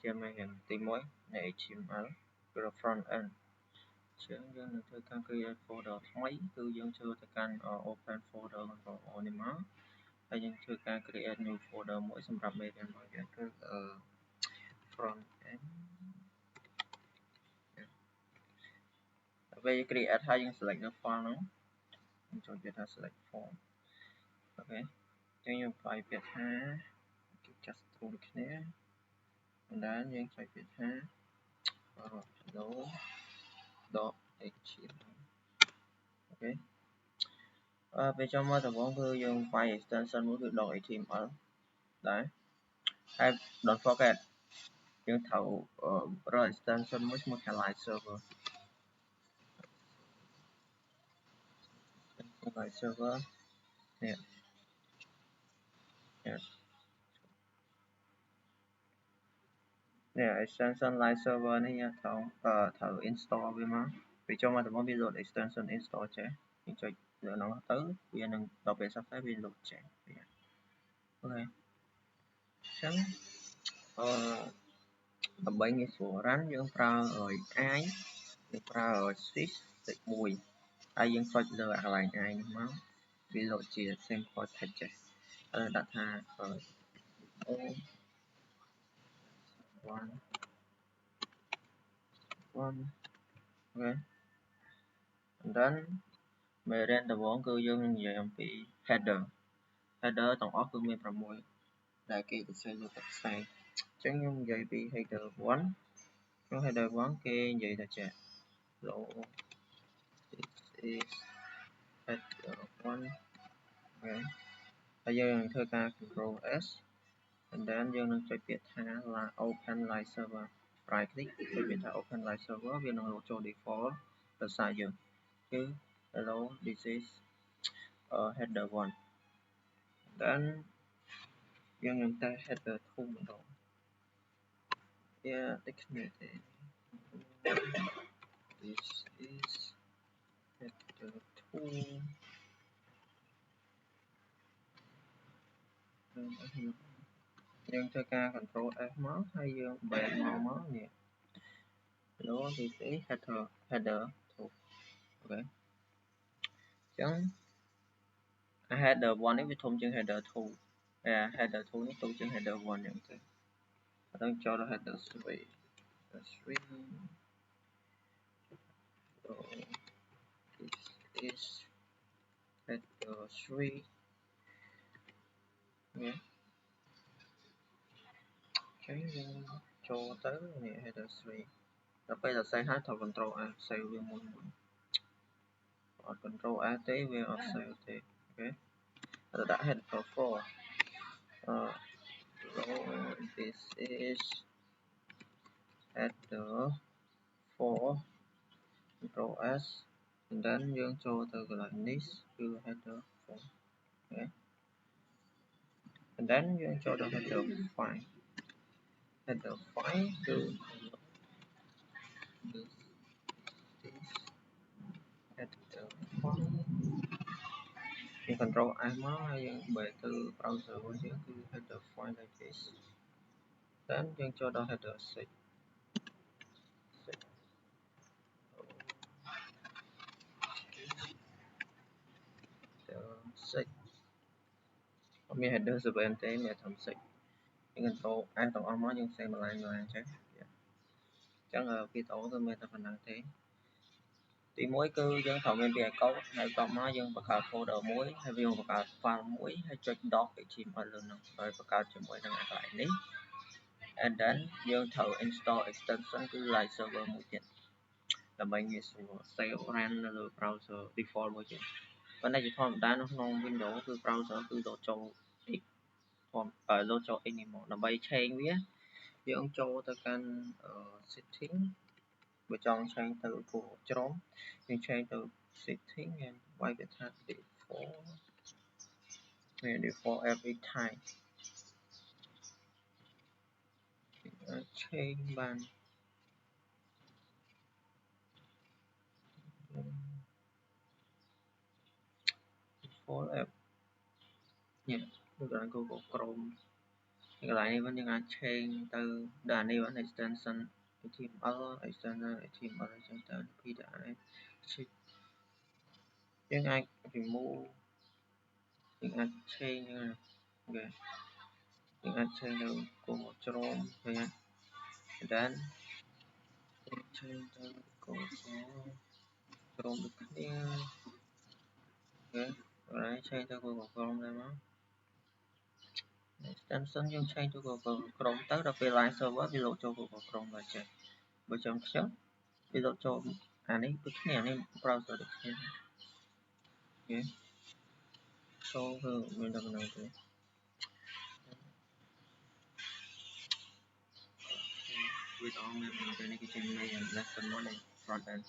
ជាមេរៀនទី1នៃ HTML គឺ front end ជាងយើងនឹងធ្វើការ create folder ថ្មីគឺយើងចូលទៅកាន់ open folder របស់នេះមកហើយយើងធ្វើការ create new folder មួយសម្រាប់មេរៀនរបស់យើងគឺ front end ពេល create ហើយយើង select នៅ file ហ្នឹងយើងចូលគេថា select file អូខេចឹងយើងផ្លាយពាក្យថា just ដូចគ្នាបណ្ដាយើងចុចពាក្យថា hello.html អូខេពេលចុងមកដំបូងគឺយើងវាយ extension មួយគឺ .html ដែរហើយ don't forget យើងត្រូវរក extension មួយឈ្មោះថា live server live server នេះextension live server នេះយើងត្រូវ install វាមកពេលចុងមកដំបូងវា load extension install ចេះយើងចុចលើនោះទៅវានឹងដល់ពេល success វា load ចេះអូខេអញ្ចឹងដើម្បីងាយស្រួល run យើងប្រើ i យើងប្រើ sys លេខ1ហើយយើងចុចលើកន្លែង i នេះមកវា load ជា simple package ហើយដាក់ថា one អូខេ and then មេរៀនដំបូងគឺយើងនឹងនិយាយអំពី header ទាំងអស់គឺមាន6ដែលគេសរសេរលើទឹកផ្សេងអញ្ចឹងខ្ញុំនិយាយពី header 1ក្នុង header 1គេនិយាយថាចេះ hello this is header 1ហើយយើងនឹងធ្វើការ control s and then យើងនឹងចុចពាក្យថា open live server right click ចុចពាក្យថា open live server វានឹងចូល default ដោយសារយើងគឺ hello this is header 1 then យើងនឹងតែ header 2ម្ដងវាដូចគ្នាទេ this is header 2យើងធ្វើការ control F មកហើយយើង back មកនេះ hello this is header 2អូខេអញ្ចឹង header 1 នេះវាធំជាង header 2ហើយ header 2 នេះតូចជាង header 1 អញ្ចឹងទៅដល់ចូលដល់ header 3 so this is header 3 នេះចឹងយើងចូលទៅនេះ header 3ដល់ពេលដល់ save ហើយត្រូវ control A save វាមុនអត់ control A ទេវាអត់ save ទេអូខេទៅដាក់ header 4 this is header 4 control S and then យើងចូលទៅកន្លែងនេះគឺ header 4 អូខេ and then យើងចូលដល់ header 5 header 5គឺ this is header 5យើង control S មកហើយយើងបែរទៅ browser របស់យើងគឺ header 5 like this then យើងចូលដល់ header 6 6 មាន header 7 ទេមានត្រឹម 6 យើង control S ទាំងអស់មកយើង save ម្លាយចេះអញ្ចឹងវីដេអូគឺមានតែប៉ុណ្ណឹងទេទី1គឺយើងត្រូវមានពី account ហើយបន្តមកយើងបង្កើត folder មួយហើយយើងបង្កើត file មួយហើយចុច doc HTML លើនោះហើយបង្កើតជាមួយនឹងកន្លែងនេះ and then យើងត្រូវ install extension គឺ live server មួយទៀតដើម្បីងាយស្រួល save run នៅលើ browser default មួយទៀតប៉ុន្តែជាធម្មតានៅក្នុង Windows គឺ browser គឺលោតចូល X លោតចូល X នេះមកដើម្បី change វាយើងចូលទៅកាន់ setting បើចង់ change ទៅពណ៌ច្រំយើង change ទៅ setting ហើយវាយវាថា default every time change បាន default app នេះដូចកន្លែង Google Chrome cái lại này vẫnยังអាច change ទៅដល់នេះvẫn extension HTML extension HTML អញ្ចឹងទៅពីដាក់នេះយើងអាច remove យើងអាច change ហ្នឹង យើងអាច change ទៅគោលជ្រុំឃើញហើយ then change ទៅគោលជ្រុំដូចគ្នា អូខេ change ទៅគោលជ្រុំដែរមក extension យើង change ទៅគោលក្រុមទៅដល់ពេល line server វាលោតចូលគោលក្រុមដល់ចេះបើចំខ្ញុំវាលោតចូលអានេះដូចគ្នាអានេះ browser ដូចគ្នាអូខេ so គឺមានតែប៉ុណ្្នឹងទេវីដេអូមានប៉ុណ្្នឹងទេនេះគឺជា main lesson 1នៃ front end